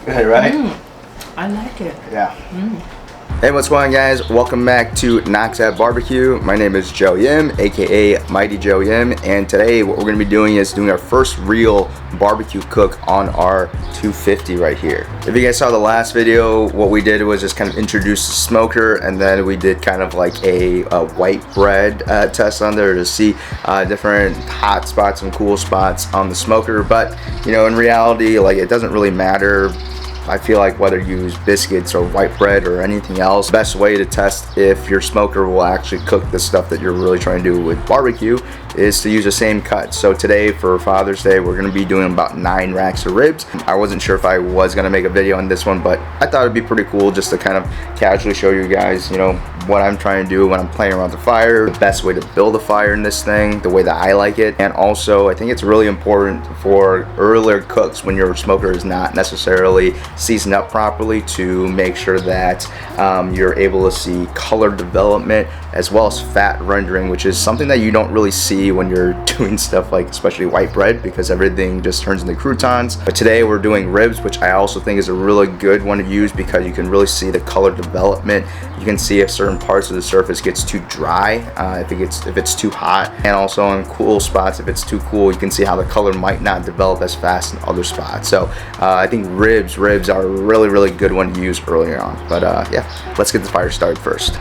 good, right? I like it. Yeah. Hey, what's going on, guys? Welcome back to Knox at Barbecue. My name is Joe Yim, aka Mighty Joe Yim, and today what we're going to be doing is doing our first real barbecue cook on our 250 right here. If you guys saw the last video, what we did was just kind of introduce the smoker, and then we did kind of like a white bread test on there to see different hot spots and cool spots on the smoker. But you know, in reality, like, it doesn't really matter. I feel like whether you use biscuits or white bread or anything else, the best way to test if your smoker will actually cook the stuff that you're really trying to do with barbecue is to use the same cut. So today for Father's Day, we're gonna be doing about 9 racks of ribs. I wasn't sure if I was gonna make a video on this one, but I thought it'd be pretty cool just to kind of casually show you guys, you know, what I'm trying to do when I'm playing around the fire, the best way to build a fire in this thing, the way that I like it. And also, I think it's really important for earlier cooks when your smoker is not necessarily seasoned up properly to make sure that you're able to see color development as well as fat rendering, which is something that you don't really see when you're doing stuff like especially white bread, because everything just turns into croutons. But today we're doing ribs, which I also think is a really good one to use because you can really see the color development. You can see if certain parts of the surface gets too dry, if it's too hot, and also on cool spots, if it's too cool, you can see how the color might not develop as fast in other spots. So I think ribs are a really good one to use earlier on. But yeah, let's get the fire started first.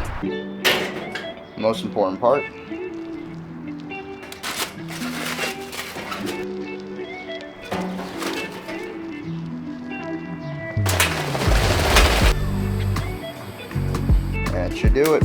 Most important part. That should do it.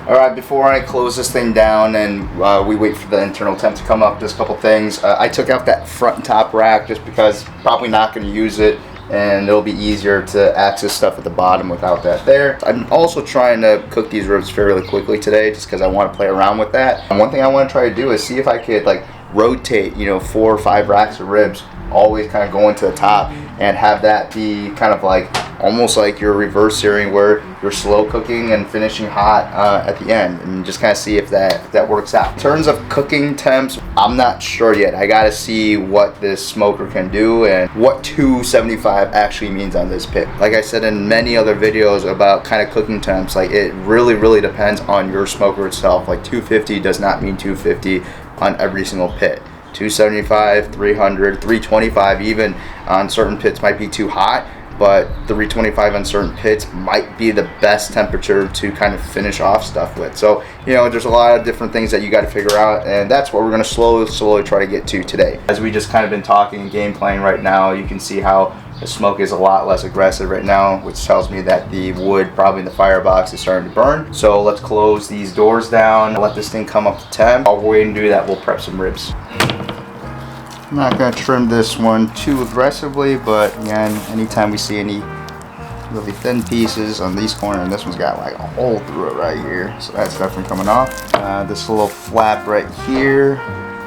Alright, before I close this thing down and we wait for the internal temp to come up, just a couple things. I took out that front and top rack just because probably not going to use it, and it'll be easier to access stuff at the bottom without that there. I'm also trying to cook these ribs fairly quickly today just because I want to play around with that. And one thing I want to try to do is see if I could like rotate, you know, 4 or 5 racks of ribs, always kind of going to the top, and have that be kind of like almost like you're reverse searing where you're slow cooking and finishing hot at the end, and just kind of see if that works out. In terms of cooking temps, I'm not sure yet. I gotta see what this smoker can do and what 275 actually means on this pit. Like I said in many other videos about kind of cooking temps, like it really depends on your smoker itself. Like 250 does not mean 250 on every single pit. 275, 300, 325 even on certain pits might be too hot, but 325 on certain pits might be the best temperature to kind of finish off stuff with. So, you know, there's a lot of different things that you got to figure out, and that's what we're going to slowly try to get to today. As we just kind of been talking and game playing right now, you can see how the smoke is a lot less aggressive right now, which tells me that the wood probably in the firebox is starting to burn. So let's close these doors down, let this thing come up to temp. While we're waiting to do that, we'll prep some ribs. I'm not going to trim this one too aggressively, but again, anytime we see any really thin pieces on these corners, and this one's got like a hole through it right here, so that's definitely coming off. This little flap right here,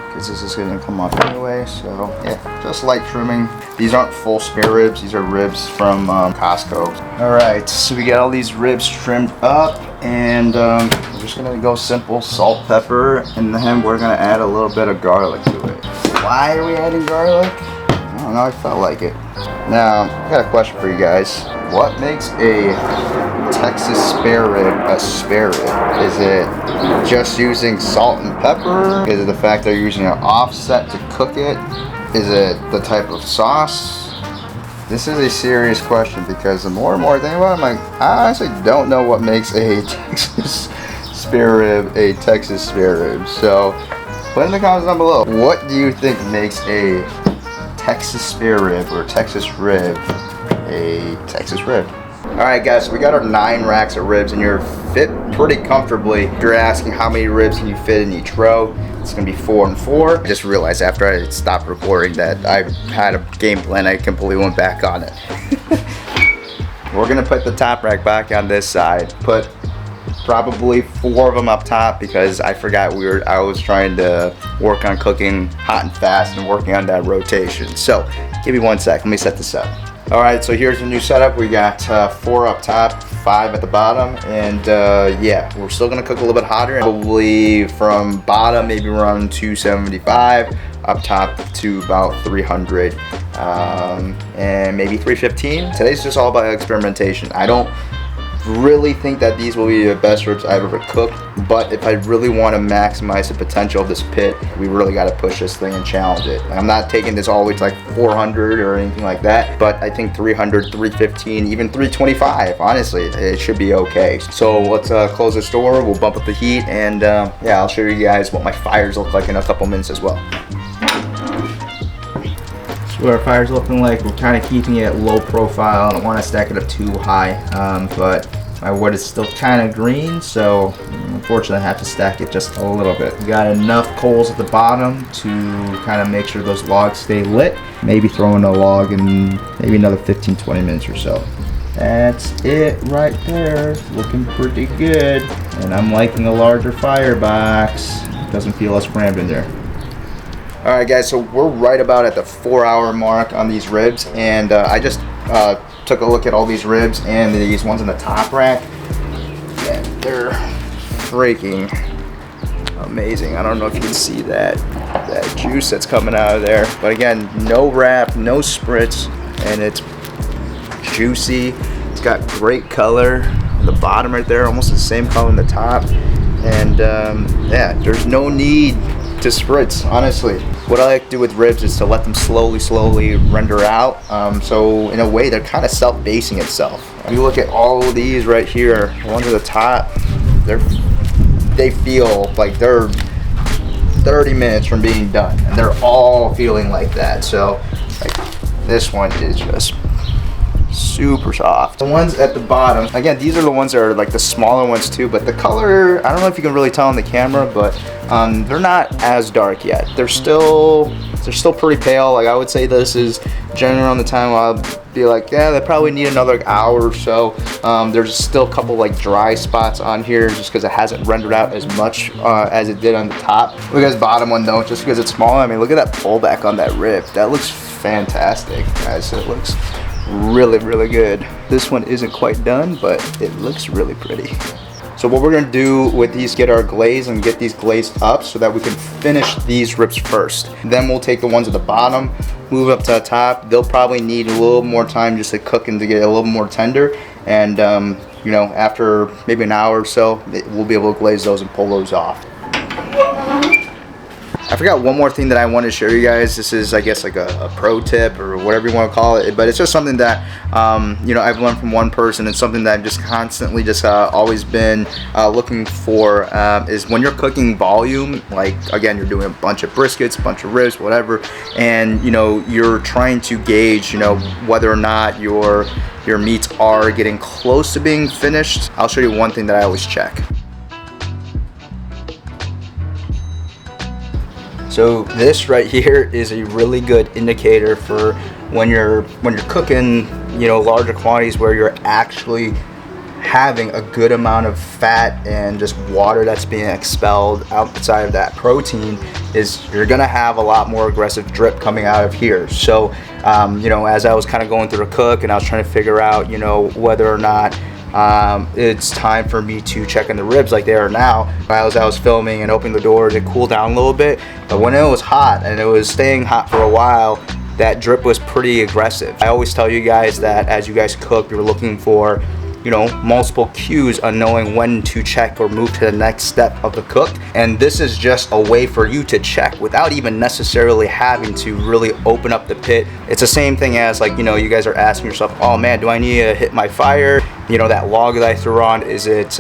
because this is going to come off anyway, so yeah, just light trimming. These aren't full spare ribs, these are ribs from Costco. Alright, so we got all these ribs trimmed up, and we're just going to go simple salt, pepper, and then we're going to add a little bit of garlic to it. Why are we adding garlic? I don't know, I felt like it. Now, I got a question for you guys. What makes a Texas spare rib a spare rib? Is it just using salt and pepper? Is it the fact they're using an offset to cook it? Is it the type of sauce? This is a serious question because the more and more I think about it, I'm like, I honestly don't know what makes a Texas spare rib a Texas spare rib. So put in the comments down below, what do you think makes a Texas spare rib or Texas rib a Texas rib? Alright guys, so we got our 9 racks of ribs, and you're fit pretty comfortably. If you're asking how many ribs can you fit in each row, it's going to be 4 and 4. I just realized after I stopped recording that I had a game plan, I completely went back on it. We're going to put the top rack back on this side, put Probably 4 of them up top because I forgot I was trying to work on cooking hot and fast and working on that rotation. So give me 1 sec, let me set this up. All right, so here's the new setup. We got 4 up top, 5 at the bottom, and yeah, we're still gonna cook a little bit hotter. Probably from bottom, maybe around 275, up top to about 300, and maybe 315. Today's just all about experimentation. I don't really think that these will be the best ribs I've ever cooked, but if I really want to maximize the potential of this pit, we really got to push this thing and challenge it. I'm not taking this all the way to like 400 or anything like that, but I think 300, 315, even 325, honestly, it should be okay. So let's close this door, we'll bump up the heat, and yeah, I'll show you guys what my fires look like in a couple minutes as well. So what our fire's looking like, we're kind of keeping it low profile. I don't want to stack it up too high, but my wood is still kind of green, so unfortunately I have to stack it just a little bit. We got enough coals at the bottom to kind of make sure those logs stay lit. Maybe throw in a log in maybe another 15-20 minutes or so. That's it right there. Looking pretty good. And I'm liking a larger firebox. It doesn't feel as crammed in there. Alright guys, so we're right about at the 4-hour mark on these ribs, and I just took a look at all these ribs and these ones in the top rack, and they're freaking amazing. I don't know if you can see that juice that's coming out of there, but again, no wrap, no spritz, and it's juicy. It's got great color on the bottom right there, almost the same color on the top, and yeah, there's no need to spritz, honestly. What I like to do with ribs is to let them slowly render out. So in a way, they're kind of self-basing itself. If you look at all of these right here, the ones at the top, they feel like they're 30 minutes from being done, and they're all feeling like that. So like, this one is just super soft. The ones at the bottom, again, these are the ones that are like the smaller ones too, but the color, I don't know if you can really tell on the camera, but they're not as dark yet. They're still pretty pale. Like, I would say this is generally around the time I'll be like, yeah, they probably need another hour or so. There's still a couple like dry spots on here just because it hasn't rendered out as much as it did on the top. Look at this bottom one though, just because it's small. I mean, look at that pullback on that rib. That looks fantastic, guys. It looks really good. This one isn't quite done, but it looks really pretty. So what we're gonna do with these, get our glaze and get these glazed up so that we can finish these ribs first. Then we'll take the ones at the bottom, move up to the top. They'll probably need a little more time just to cook and to get a little more tender. And you know, after maybe an hour or so, we'll be able to glaze those and pull those off. I forgot one more thing that I wanted to show you guys. This is, I guess, like a pro tip or whatever you want to call it, but it's just something that you know, I've learned from one person, and something that I've just constantly always been looking for, is when you're cooking volume, like again, you're doing a bunch of briskets, a bunch of ribs, whatever, and you know, you're trying to gauge, you know, whether or not your meats are getting close to being finished. I'll show you one thing that I always check. So this right here is a really good indicator for when you're cooking, you know, larger quantities where you're actually having a good amount of fat and just water that's being expelled outside of that protein, is you're gonna have a lot more aggressive drip coming out of here. So you know, as I was kind of going through the cook and I was trying to figure out, you know, whether or not it's time for me to check in the ribs like they are now. As I was filming and opening the door to cool down a little bit, but when it was hot and it was staying hot for a while, that drip was pretty aggressive. I always tell you guys that as you guys cook, you're looking for, you know, multiple cues on knowing when to check or move to the next step of the cook. And this is just a way for you to check without even necessarily having to really open up the pit. It's the same thing as, like, you know, you guys are asking yourself, oh man, do I need to hit my fire? You know, that log that I threw on, is it,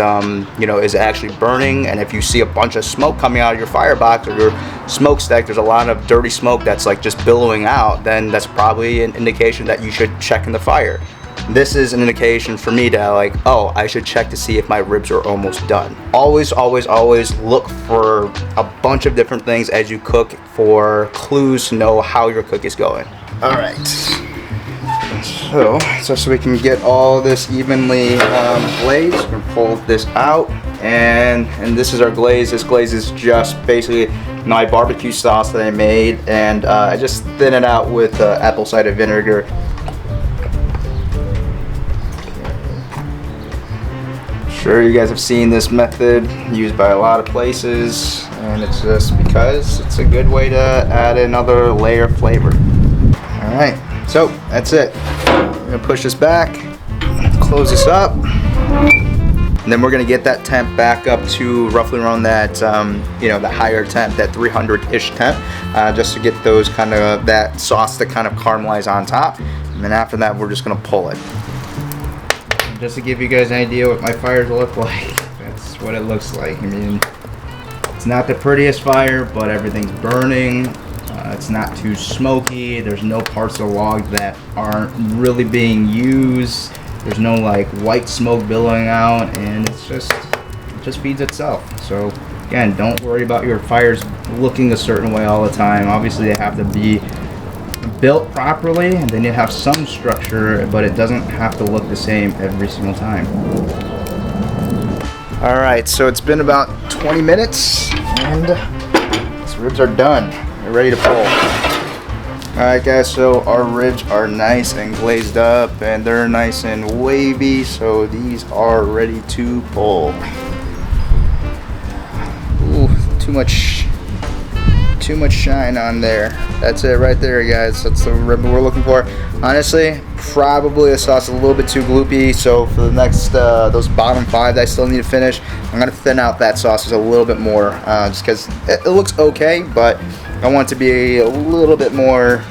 you know, is it actually burning? And if you see a bunch of smoke coming out of your firebox or your smokestack, there's a lot of dirty smoke that's like just billowing out, then that's probably an indication that you should check in the fire. This is an indication for me to, like, oh, I should check to see if my ribs are almost done. Always look for a bunch of different things as you cook for clues to know how your cook is going. All right. So we can get all this evenly glazed, we're gonna pull this out. and this is our glaze. This glaze is just basically my barbecue sauce that I made, and I just thin it out with apple cider vinegar. Sure, you guys have seen this method used by a lot of places, and it's just because it's a good way to add another layer of flavor. All right, so that's it. I'm gonna push this back, close this up, and then we're gonna get that temp back up to roughly around that, you know, the higher temp, that 300-ish temp, just to get those kind of, that sauce to kind of caramelize on top. And then after that, we're just gonna pull it. Just to give you guys an idea what my fires look like, that's what it looks like. I mean, it's not the prettiest fire, but everything's burning. It's not too smoky. There's no parts of the log that aren't really being used. There's no like white smoke billowing out, and it just feeds itself. So again, don't worry about your fires looking a certain way all the time. Obviously, they have to be built properly, and then you have some structure, but it doesn't have to look the same every single time. All right, so it's been about 20 minutes, and these ribs are done. They're ready to pull. All right, guys, so our ribs are nice and glazed up, and they're nice and wavy, so these are ready to pull. Ooh, too much shine on there. That's it right there, guys. That's the rib we're looking for. Honestly, probably the sauce is a little bit too gloopy, so for the next, those bottom 5 that I still need to finish, I'm gonna thin out that sauce just a little bit more, just because it looks okay, but I want it to be a little bit more,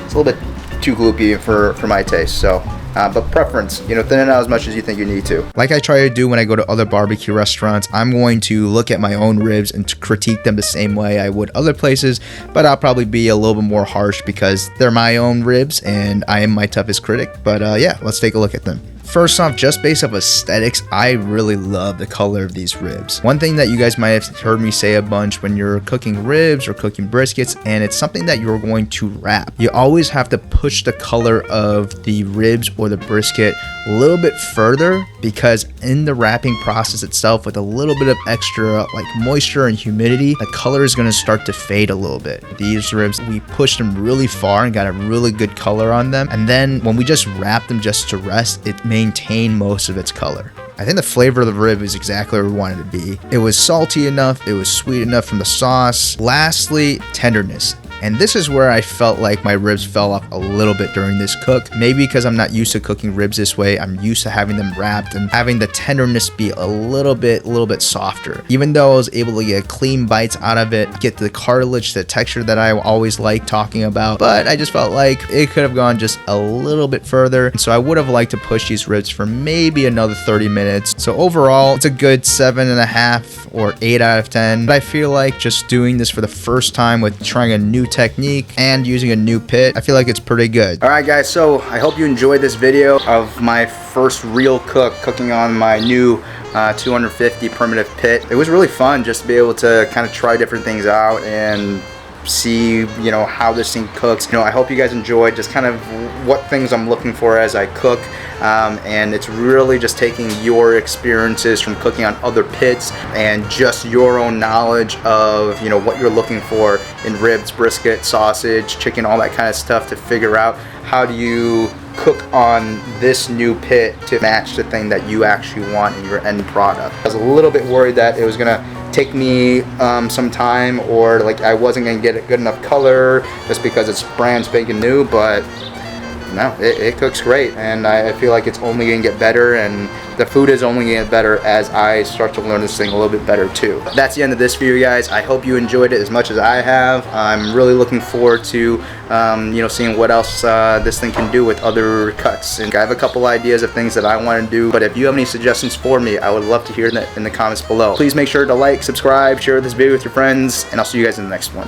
it's a little bit too gloopy for my taste, so. But preference, you know, thin it out as much as you think you need to. Like I try to do when I go to other barbecue restaurants, I'm going to look at my own ribs and critique them the same way I would other places, but I'll probably be a little bit more harsh because they're my own ribs and I am my toughest critic. But yeah, let's take a look at them. First off, just based off aesthetics, I really love the color of these ribs. One thing that you guys might have heard me say a bunch when you're cooking ribs or cooking briskets, and it's something that you're going to wrap. You always have to push the color of the ribs or the brisket a little bit further, because in the wrapping process itself, with a little bit of extra like moisture and humidity, the color is going to start to fade a little bit. These ribs, we pushed them really far and got a really good color on them, and then when we just wrap them just to rest, it maintain most of its color. I think the flavor of the rib is exactly where we wanted to be. It was salty enough, it was sweet enough from the sauce. Lastly, tenderness. And this is where I felt like my ribs fell off a little bit during this cook. Maybe because I'm not used to cooking ribs this way. I'm used to having them wrapped and having the tenderness be a little bit softer. Even though I was able to get clean bites out of it, get the cartilage, the texture that I always like talking about, but I just felt like it could have gone just a little bit further. And so I would have liked to push these ribs for maybe another 30 minutes. So overall, it's a good 7.5 or 8 out of 10. But I feel like just doing this for the first time with trying a new technique and using a new pit, I feel like it's pretty good. All right, guys, so I hope you enjoyed this video of my first real cooking on my new 250 primitive pit. It was really fun just to be able to kind of try different things out and see, you know, how this thing cooks. You know, I hope you guys enjoyed just kind of what things I'm looking for as I cook, and it's really just taking your experiences from cooking on other pits and just your own knowledge of, you know, what you're looking for in ribs, brisket, sausage, chicken, all that kind of stuff to figure out how do you cook on this new pit to match the thing that you actually want in your end product. I was a little bit worried that it was gonna take me some time, or like I wasn't gonna get a good enough color just because it's brand spanking new, but no, it cooks great, and I feel like it's only gonna get better, and the food is only gonna get better as I start to learn this thing a little bit better too. That's the end of this video, guys. I hope you enjoyed it as much as I have. I'm really looking forward to you know, seeing what else this thing can do with other cuts, and I have a couple ideas of things that I want to do, but if you have any suggestions for me, I would love to hear that in the comments below. Please make sure to like, subscribe, share this video with your friends, and I'll see you guys in the next one.